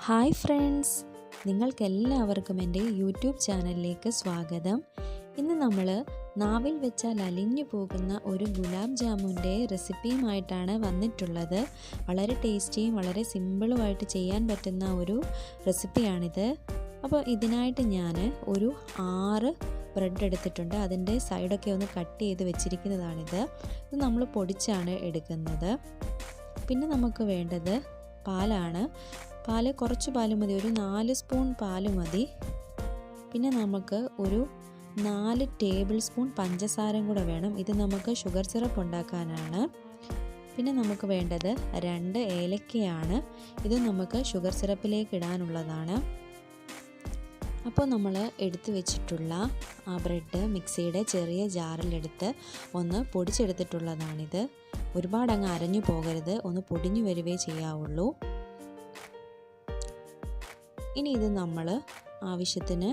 Hi friends, നിങ്ങൾക്കെല്ലാവർക്കും എൻ്റെ YouTube ചാനലിലേക്ക് സ്വാഗതം. ഇന്ന് നമ്മൾ നാവിൽ വെച്ചാൽ അലിഞ്ഞു പോകുന്ന ഒരു ഗുലാബ് ജാമുൻ്റെ റെസിപ്പിയുമായിട്ടാണ് വന്നിട്ടുള്ളത്. വളരെ ടേസ്റ്റിയും വളരെ സിമ്പിളുമായിട്ട് ചെയ്യാൻ പറ്റുന്ന ഒരു റെസിപ്പിയാണിത്. അപ്പോൾ ഇതിനായിട്ട് ഞാൻ ഒരു 6 ബ്രെഡ് എടുത്തിട്ടുണ്ട്. അതിൻ്റെ സൈഡൊക്കെ ഒന്ന് കട്ട് ചെയ്ത് വെച്ചിരിക്കുന്നതാണിത്. ഇത് നമ്മൾ പൊടിച്ചാണ് എടുക്കുന്നത്. പിന്നെ നമുക്ക് വേണ്ടത് പാലാണ്. കുറച്ച് പാൽ മതി, ഒരു 4 സ്പൂൺ പാൽ മതി. പിന്നെ നമുക്ക് ഒരു 4 ടേബിൾ സ്പൂൺ പഞ്ചസാരയും കൂടെ വേണം. ഇത് നമുക്ക് ഷുഗർ സിറപ്പ് ഉണ്ടാക്കാനാണ്. പിന്നെ നമുക്ക് വേണ്ടത് 2 ഏലക്കയാണ്. ഇത് നമുക്ക് ഷുഗർ സിറപ്പിലേക്ക് ഇടാനുള്ളതാണ്. അപ്പോൾ നമ്മൾ എടുത്തു വെച്ചിട്ടുള്ള ആ ബ്രെഡ് മിക്സിയുടെ ചെറിയ ജാറിലെടുത്ത് ഒന്ന് പൊടിച്ചെടുത്തിട്ടുള്ളതാണിത്. ഒരുപാട് അങ്ങ് അരഞ്ഞു പോകരുത്, ഒന്ന് പൊടിഞ്ഞു വരുവേ ചെയ്യാവുള്ളൂ. ഇനി ഇത് നമ്മൾ ആവശ്യത്തിന്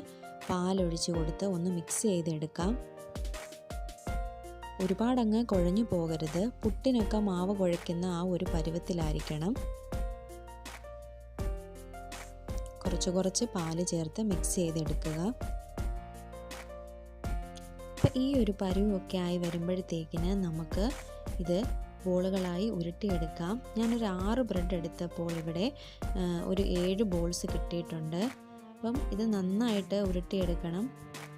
പാലൊഴിച്ച് കൊടുത്ത് ഒന്ന് മിക്സ് ചെയ്തെടുക്കാം. ഒരുപാടങ്ങ് കുഴഞ്ഞു പോകരുത്, പുട്ടിനൊക്കെ മാവ് കുഴയ്ക്കുന്ന ആ ഒരു പരുവത്തിലായിരിക്കണം. കുറച്ച് പാല് ചേർത്ത് മിക്സ് ചെയ്തെടുക്കുക. അപ്പം ഈ ഒരു പരുവൊക്കെ ആയി വരുമ്പോഴത്തേക്കിന് നമുക്ക് ഇത് ബോളുകളായി ഉരുട്ടിയെടുക്കാം. ഞാനൊരു 6 ബ്രെഡ് എടുത്തപ്പോൾ ഇവിടെ ഒരു 7 ബോൾസ് കിട്ടിയിട്ടുണ്ട്. അപ്പം ഇത് നന്നായിട്ട് ഉരുട്ടിയെടുക്കണം.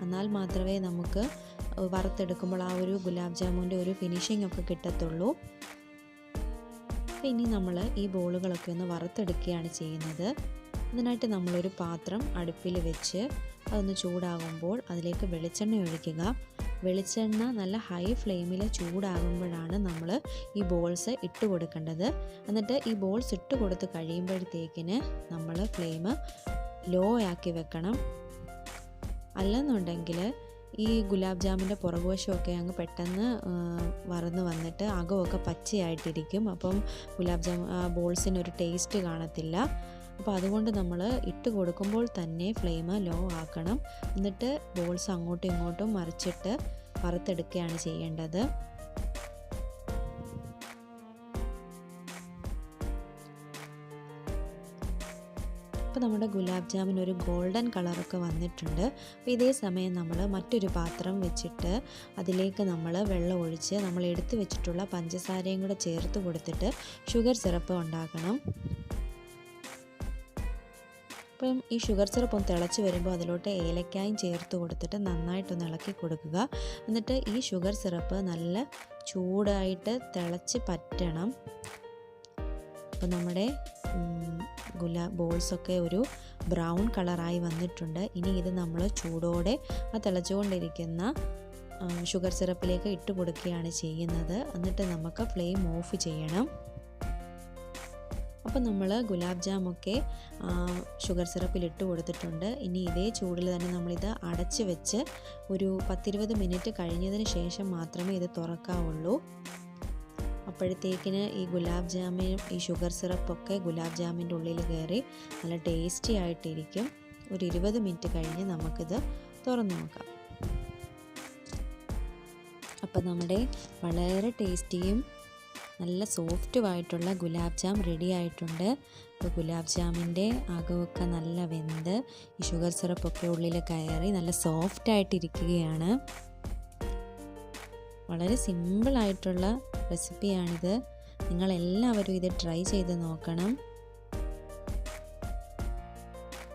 എന്നാൽ മാത്രമേ നമുക്ക് വറുത്തെടുക്കുമ്പോൾ ആ ഒരു ഗുലാബ് ജാമുൻ്റെ ഒരു ഫിനിഷിംഗ് ഒക്കെ കിട്ടത്തുള്ളൂ. അപ്പം ഇനി നമ്മൾ ഈ ബോളുകളൊക്കെ ഒന്ന് വറുത്തെടുക്കുകയാണ് ചെയ്യുന്നത്. അതിനായിട്ട് നമ്മളൊരു പാത്രം അടുപ്പിൽ വെച്ച് അതൊന്ന് ചൂടാകുമ്പോൾ അതിലേക്ക് വെളിച്ചെണ്ണ ഒഴിക്കുക. വെളിച്ചെണ്ണ നല്ല ഹൈ ഫ്ലെയിമിൽ ചൂടാകുമ്പോഴാണ് നമ്മൾ ഈ ബോൾസ് ഇട്ട് കൊടുക്കേണ്ടത്. എന്നിട്ട് ഈ ബോൾസ് ഇട്ട് കൊടുത്ത് കഴിയുമ്പോഴത്തേക്കിന് നമ്മൾ ഫ്ലെയിം ലോ ആക്കി വെക്കണം. അല്ലെന്നുണ്ടെങ്കിൽ ഈ ഗുലാബ് ജാമിൻ്റെ പുറകുവശമൊക്കെ അങ്ങ് പെട്ടെന്ന് വറന്ന് വന്നിട്ട് അകമൊക്കെ പച്ചയായിട്ടിരിക്കും. അപ്പം ഗുലാബ് ജാം ബോൾസിനൊരു ടേസ്റ്റ് കാണത്തില്ല. അപ്പോൾ അതുകൊണ്ട് നമ്മൾ ഇട്ട് കൊടുക്കുമ്പോൾ തന്നെ ഫ്ലെയിം ലോ ആക്കണം. എന്നിട്ട് ബോൾസ് അങ്ങോട്ടും ഇങ്ങോട്ടും മറിച്ചിട്ട് വറുത്തെടുക്കുകയാണ് ചെയ്യേണ്ടത്. അപ്പോൾ നമ്മുടെ ഗുലാബ് ജാമിന് ഒരു ഗോൾഡൻ കളറൊക്കെ വന്നിട്ടുണ്ട്. അപ്പോൾ ഇതേ സമയം നമ്മൾ മറ്റൊരു പാത്രം വെച്ചിട്ട് അതിലേക്ക് നമ്മൾ വെള്ളം ഒഴിച്ച് നമ്മൾ എടുത്തു വെച്ചിട്ടുള്ള പഞ്ചസാരയും കൂടെ ചേർത്ത് കൊടുത്തിട്ട് ഷുഗർ സിറപ്പ് ഉണ്ടാക്കണം. അപ്പം ഈ ഷുഗർ സിറപ്പ് ഒന്ന് തിളച്ച് വരുമ്പോൾ അതിലോട്ട് ഏലക്കായും ചേർത്ത് കൊടുത്തിട്ട് നന്നായിട്ടൊന്ന് ഇളക്കി കൊടുക്കുക. എന്നിട്ട് ഈ ഷുഗർ സിറപ്പ് നല്ല ചൂടായിട്ട് തിളച്ച് പറ്റണം. അപ്പോൾ നമ്മുടെ ബോൾസൊക്കെ ഒരു ബ്രൗൺ കളറായി വന്നിട്ടുണ്ട്. ഇനി ഇത് നമ്മൾ ചൂടോടെ ആ തിളച്ചുകൊണ്ടിരിക്കുന്ന ഷുഗർ സിറപ്പിലേക്ക് ഇട്ട് കൊടുക്കുകയാണ് ചെയ്യുന്നത്. എന്നിട്ട് നമുക്ക് ഫ്ലെയിം ഓഫ് ചെയ്യണം. അപ്പോൾ നമ്മൾ ഗുലാബ് ജാമൊക്കെ ഷുഗർ സിറപ്പിൽ ഇട്ട് കൊടുത്തിട്ടുണ്ട്. ഇനി ഇതേ ചൂടിൽ തന്നെ നമ്മളിത് അടച്ച് വെച്ച് ഒരു 10-20 മിനിറ്റ് കഴിഞ്ഞതിന് ശേഷം മാത്രമേ ഇത് തുറക്കാവുള്ളൂ. അപ്പോഴത്തേക്കിന് ഈ ഗുലാബ് ജാമും ഈ ഷുഗർ സിറപ്പൊക്കെ ഗുലാബ് ജാമിൻ്റെ ഉള്ളിൽ കയറി നല്ല ടേസ്റ്റി ആയിട്ടിരിക്കും. ഒരു 20 മിനിറ്റ് കഴിഞ്ഞ് നമുക്കിത് തുറന്നു നോക്കാം. അപ്പോൾ നമ്മുടെ വളരെ ടേസ്റ്റിയും നല്ല സോഫ്റ്റുമായിട്ടുള്ള ഗുലാബ് ജാം റെഡി ആയിട്ടുണ്ട്. അപ്പോൾ ഗുലാബ് ജാമിൻ്റെ അകമൊക്കെ നല്ല വെന്ത് ഈ ഷുഗർ സിറപ്പൊക്കെ ഉള്ളിൽ കയറി നല്ല സോഫ്റ്റായിട്ടിരിക്കുകയാണ്. വളരെ സിമ്പിളായിട്ടുള്ള റെസിപ്പിയാണിത്. നിങ്ങളെല്ലാവരും ഇത് ട്രൈ ചെയ്ത് നോക്കണം.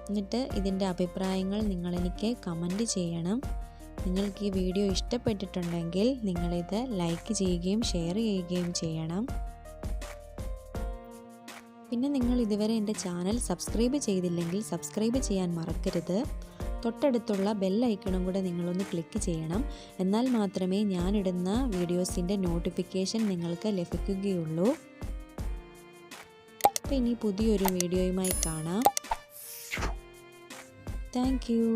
എന്നിട്ട് ഇതിൻ്റെ അഭിപ്രായങ്ങൾ നിങ്ങളെനിക്ക് കമൻറ്റ് ചെയ്യണം. നിങ്ങൾക്ക് ഈ വീഡിയോ ഇഷ്ടപ്പെട്ടിട്ടുണ്ടെങ്കിൽ നിങ്ങളിത് ലൈക്ക് ചെയ്യുകയും ഷെയർ ചെയ്യുകയും ചെയ്യണം. പിന്നെ നിങ്ങൾ ഇതുവരെ എൻ്റെ ചാനൽ സബ്സ്ക്രൈബ് ചെയ്തില്ലെങ്കിൽ സബ്സ്ക്രൈബ് ചെയ്യാൻ മറക്കരുത്. തൊട്ടടുത്തുള്ള ബെൽ ഐക്കണും കൂടെ നിങ്ങളൊന്ന് ക്ലിക്ക് ചെയ്യണം. എന്നാൽ മാത്രമേ ഞാനിടുന്ന വീഡിയോസിൻ്റെ നോട്ടിഫിക്കേഷൻ നിങ്ങൾക്ക് ലഭിക്കുകയുള്ളൂ. അപ്പോൾ ഇനി പുതിയൊരു വീഡിയോയുമായി കാണാം. Thank you.